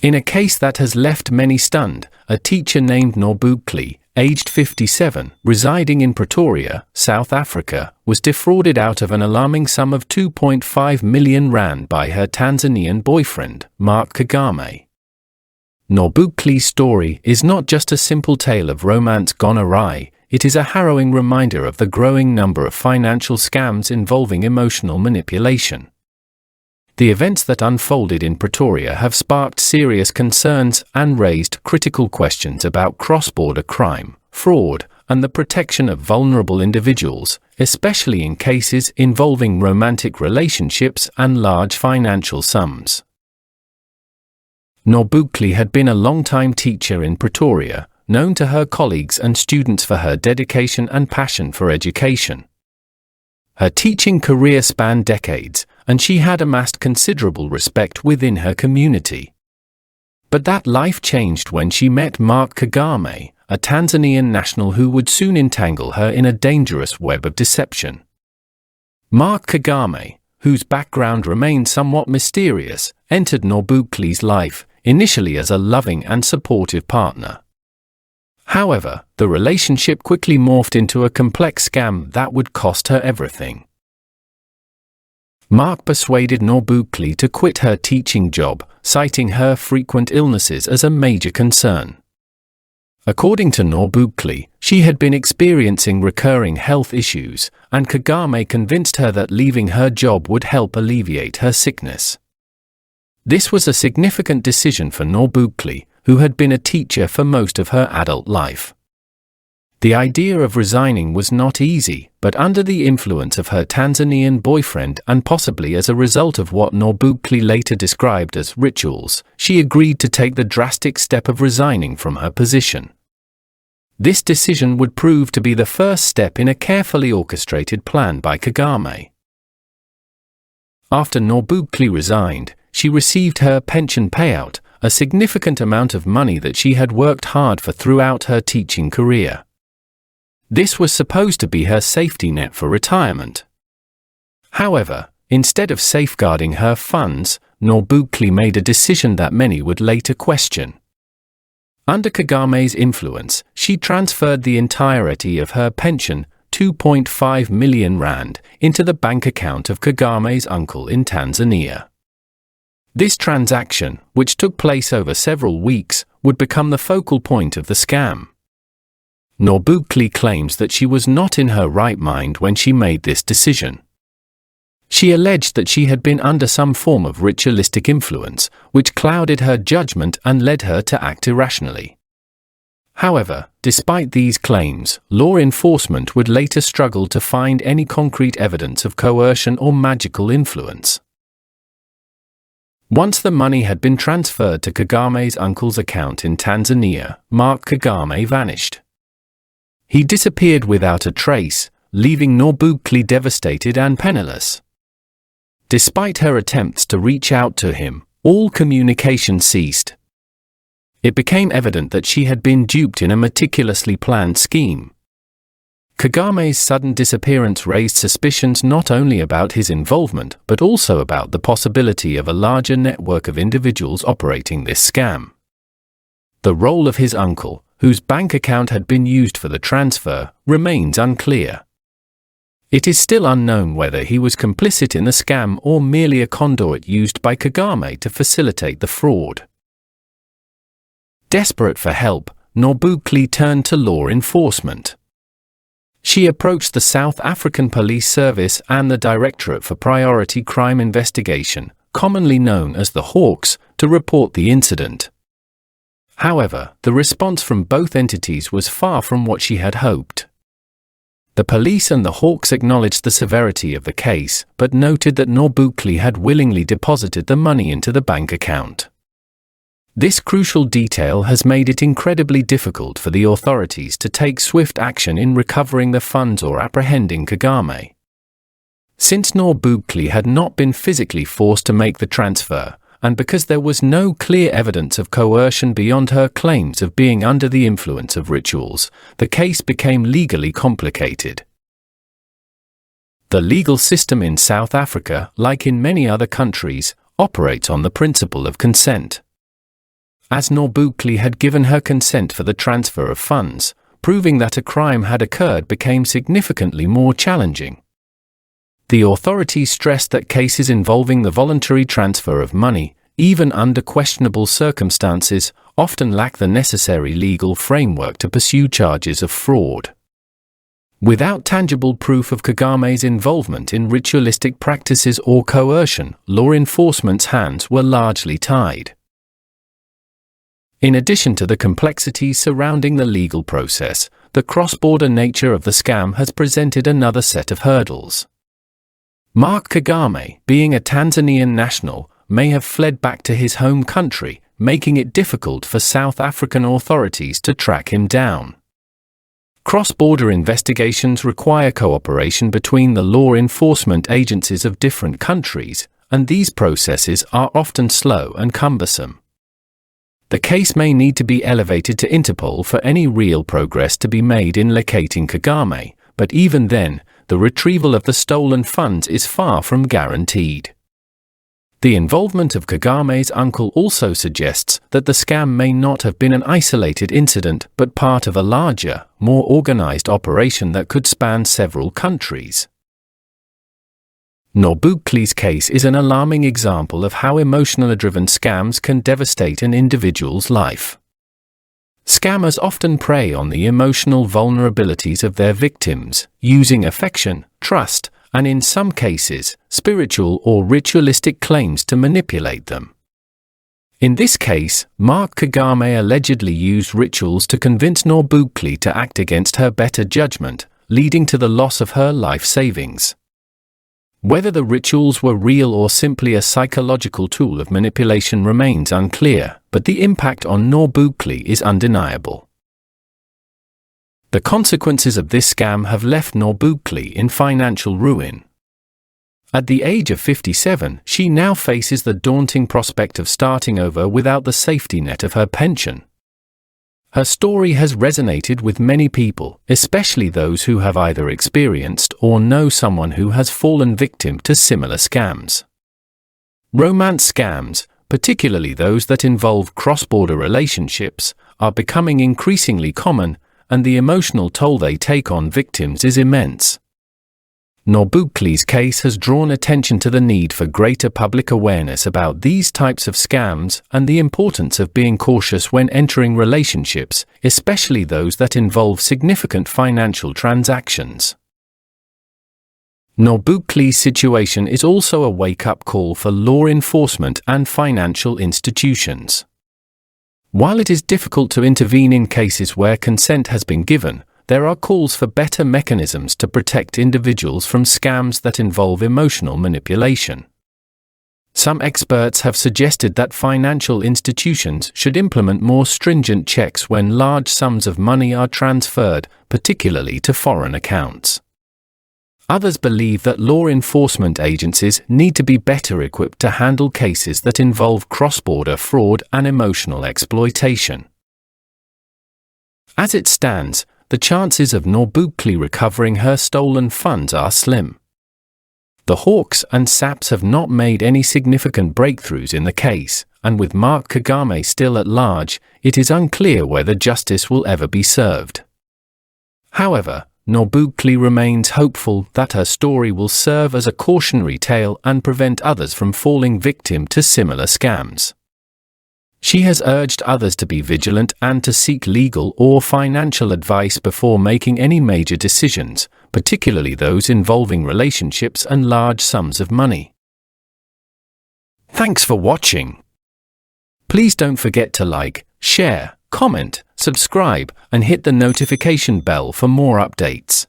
In a case that has left many stunned, a teacher named Norbugli, aged 57, residing in Pretoria, South Africa, was defrauded out of an alarming sum of 2.5 million rand by her Tanzanian boyfriend, Mark Kagame. Norbugli's story is not just a simple tale of romance gone awry, it is a harrowing reminder of the growing number of financial scams involving emotional manipulation. The events that unfolded in Pretoria have sparked serious concerns and raised critical questions about cross-border crime, fraud, and the protection of vulnerable individuals, especially in cases involving romantic relationships and large financial sums. Norbugli had been a long-time teacher in Pretoria, known to her colleagues and students for her dedication and passion for education. Her teaching career spanned decades, and she had amassed considerable respect within her community. But that life changed when she met Mark Kagame, a Tanzanian national who would soon entangle her in a dangerous web of deception. Mark Kagame, whose background remained somewhat mysterious, entered Norbugli's life, initially as a loving and supportive partner. However, the relationship quickly morphed into a complex scam that would cost her everything. Mark persuaded Norbugli to quit her teaching job, citing her frequent illnesses as a major concern. According to Norbugli, she had been experiencing recurring health issues, and Kagame convinced her that leaving her job would help alleviate her sickness. This was a significant decision for Norbugli, who had been a teacher for most of her adult life. The idea of resigning was not easy, but under the influence of her Tanzanian boyfriend and possibly as a result of what Norbugli later described as rituals, she agreed to take the drastic step of resigning from her position. This decision would prove to be the first step in a carefully orchestrated plan by Kagame. After Norbugli resigned, she received her pension payout, a significant amount of money that she had worked hard for throughout her teaching career. This was supposed to be her safety net for retirement. However, instead of safeguarding her funds, Norbugli made a decision that many would later question. Under Kagame's influence, she transferred the entirety of her pension, 2.5 million rand, into the bank account of Kagame's uncle in Tanzania. This transaction, which took place over several weeks, would become the focal point of the scam. Norbugli claims that she was not in her right mind when she made this decision. She alleged that she had been under some form of ritualistic influence, which clouded her judgment and led her to act irrationally. However, despite these claims, law enforcement would later struggle to find any concrete evidence of coercion or magical influence. Once the money had been transferred to Kagame's uncle's account in Tanzania, Mark Kagame vanished. He disappeared without a trace, leaving Norbugli devastated and penniless. Despite her attempts to reach out to him, all communication ceased. It became evident that she had been duped in a meticulously planned scheme. Kagame's sudden disappearance raised suspicions not only about his involvement but also about the possibility of a larger network of individuals operating this scam. The role of his uncle, whose bank account had been used for the transfer, remains unclear. It is still unknown whether he was complicit in the scam or merely a conduit used by Kagame to facilitate the fraud. Desperate for help, Norbugli turned to law enforcement. She approached the South African Police Service and the Directorate for Priority Crime Investigation, commonly known as the Hawks, to report the incident. However, the response from both entities was far from what she had hoped. The police and the Hawks acknowledged the severity of the case, but noted that Norbugli had willingly deposited the money into the bank account. This crucial detail has made it incredibly difficult for the authorities to take swift action in recovering the funds or apprehending Kagame. Since Norbugli had not been physically forced to make the transfer, and because there was no clear evidence of coercion beyond her claims of being under the influence of rituals, the case became legally complicated. The legal system in South Africa, like in many other countries, operates on the principle of consent. as Nombukli had given her consent for the transfer of funds. Proving that a crime had occurred became significantly more challenging. The authorities stressed that cases involving the voluntary transfer of money, even under questionable circumstances, often lack the necessary legal framework to pursue charges of fraud. Without tangible proof of Kagame's involvement in ritualistic practices or coercion, law enforcement's hands were largely tied. In addition to the complexities surrounding the legal process, the cross-border nature of the scam has presented another set of hurdles. Mark Kagame, being a Tanzanian national, may have fled back to his home country, making it difficult for South African authorities to track him down. Cross-border investigations require cooperation between the law enforcement agencies of different countries, and these processes are often slow and cumbersome. The case may need to be elevated to Interpol for any real progress to be made in locating Kagame, but even then, the retrieval of the stolen funds is far from guaranteed. The involvement of Kagame's uncle also suggests that the scam may not have been an isolated incident but part of a larger, more organized operation that could span several countries. Nombukli's case is an alarming example of how emotionally driven scams can devastate an individual's life. Scammers often prey on the emotional vulnerabilities of their victims, using affection, trust, and in some cases, spiritual or ritualistic claims to manipulate them. In this case, Mark Kagame allegedly used rituals to convince Nombukli to act against her better judgment, leading to the loss of her life savings. Whether the rituals were real or simply a psychological tool of manipulation remains unclear, but the impact on Nombukli is undeniable. The consequences of this scam have left Nombukli in financial ruin. At the age of 57, she now faces the daunting prospect of starting over without the safety net of her pension. Her story has resonated with many people, especially those who have either experienced or know someone who has fallen victim to similar scams. Romance scams, particularly those that involve cross-border relationships, are becoming increasingly common, and the emotional toll they take on victims is immense. Nombukli's case has drawn attention to the need for greater public awareness about these types of scams and the importance of being cautious when entering relationships, especially those that involve significant financial transactions. Nombukli's situation is also a wake-up call for law enforcement and financial institutions. While it is difficult to intervene in cases where consent has been given, there are calls for better mechanisms to protect individuals from scams that involve emotional manipulation. Some experts have suggested that financial institutions should implement more stringent checks when large sums of money are transferred, particularly to foreign accounts. Others believe that law enforcement agencies need to be better equipped to handle cases that involve cross-border fraud and emotional exploitation. As it stands, the chances of Nombukli recovering her stolen funds are slim. The Hawks and SAPs have not made any significant breakthroughs in the case, and with Mark Kagame still at large, it is unclear whether justice will ever be served. However, Nombukli remains hopeful that her story will serve as a cautionary tale and prevent others from falling victim to similar scams. She has urged others to be vigilant and to seek legal or financial advice before making any major decisions, particularly those involving relationships and large sums of money. Thanks for watching. Please don't forget to like, share, comment, subscribe, and hit the notification bell for more updates.